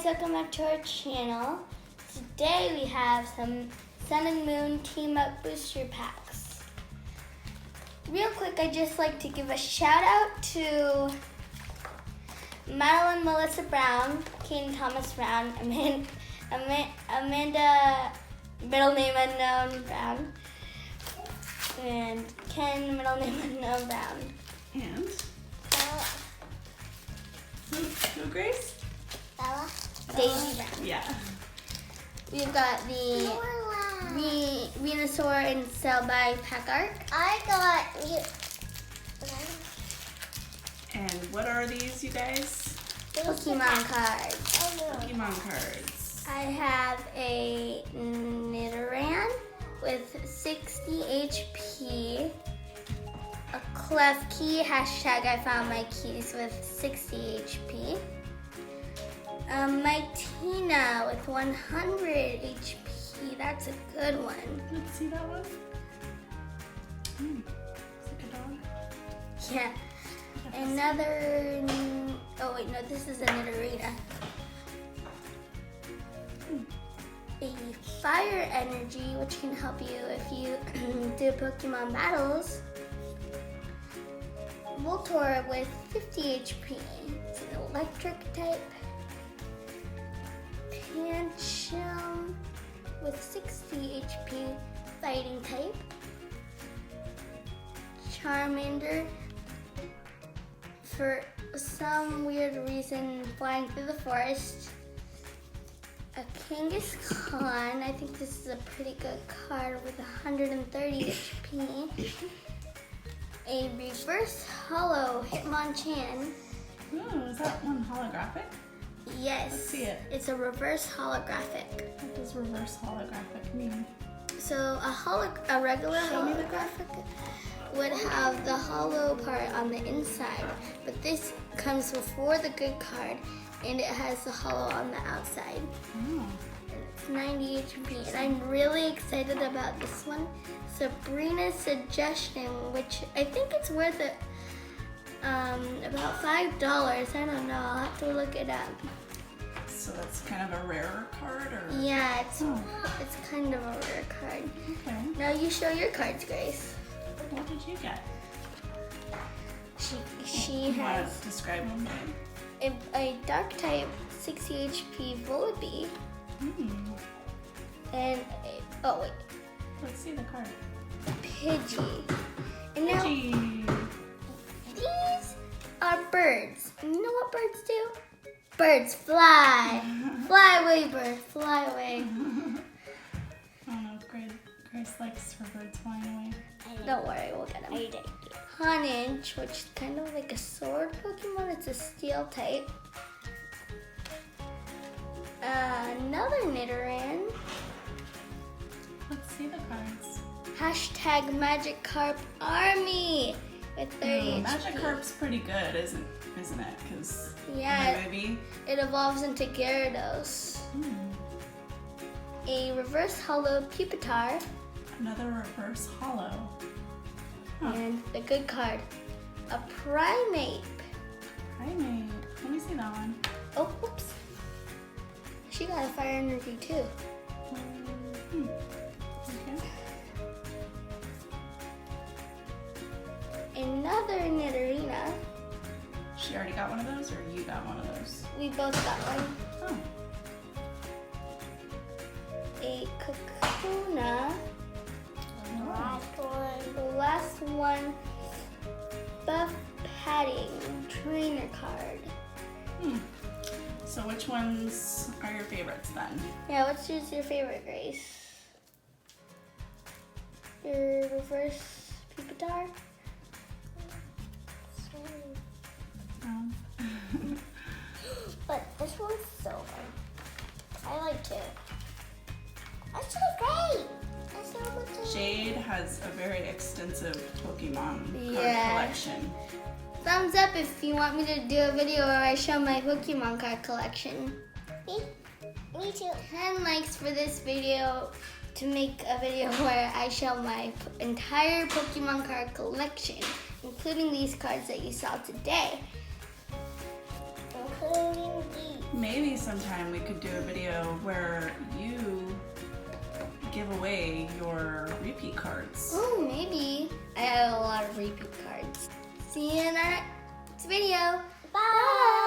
guys, welcome back to our channel. Today we have some Sun and Moon Team Up Booster Packs. Real quick, I'd just like to give a shout out to Madeline Melissa Brown, Kane Thomas Brown, Amanda, middle name unknown Brown, and Ken, middle name unknown Brown. And? Who, Grace? Bella. Daisy Brown. Yeah. We've got the Venusaur and Cell by Pack Art. I got you. And what are these, you guys? Pokemon cards. Oh, no. Pokemon cards. I have a Nidoran with 60 HP. A Clef Key, hashtag I found my keys with 60 HP. My Tina with 100 HP. That's a good one. Let's see that one. It's like a dog. Yeah. Another. Oh wait, no, this is a Nidorina. A Fire Energy, which can help you if you do Pokemon battles. Voltorb with 50 HP. It's an electric type. Pancham with 60 HP, fighting type. Charmander, for some weird reason, flying through the forest. A Kangaskhan, I think this is a pretty good card with 130 HP. A reverse holo Hitmonchan. Is that one holographic? Yes. Let's see it. It's a reverse holographic. What does reverse holographic mean? So a regular holographic would have the hollow part on the inside, but this comes before the good card, and it has the hollow on the outside. Oh. It's 90 HP, and I'm really excited about this one. Sabrina's Suggestion, which I think it's worth it. About $5. I don't know. I'll have to look it up. So that's kind of a rarer card, or? Yeah, it's kind of a rare card. Okay. Now you show your cards, Grace. What did you get? She You want has to describe them, babe? a dark type 60 HP Volibee and oh wait, Let's see the card. Pidgey. And now Gee. these are birds. And you know what birds do? Birds fly. Fly away, bird. Fly away. I don't know if Grace likes her birds flying away. Don't worry, we'll get them. Honedge, which is kind of like a sword Pokemon. It's a steel type. Another Nidoran. Let's see the cards. Hashtag Magikarp Army with 30 HP. Magikarp's pretty good, isn't it? Because Yeah. maybe. It evolves into Gyarados. A reverse holo Pupitar. Another reverse hollow. Huh. And the good card, a Primeape. Primate. Let me see that one. Oh, whoops. She got a Fire Energy too. Okay. Another Nidorina. She already got one of those, or you got one of those? We both got one. Oh. A Kakuna. Last one. The last one, Buff Padding Trainer card. So which ones are your favorites then? Yeah, what's your favorite, Grace? Your reverse Pupitar? But this one's silver. I like it. That's so great. That's so much. Jade has a very extensive Pokemon card Yeah. collection. Thumbs up if you want me to do a video where I show my Pokemon card collection. Me too. 10 likes for this video to make a video where I show my entire Pokemon card collection, including these cards that you saw today. opening these. Maybe sometime we could do a video where you give away your repeat cards. Oh, maybe. I have a lot of repeat cards. See you in our next video. Bye.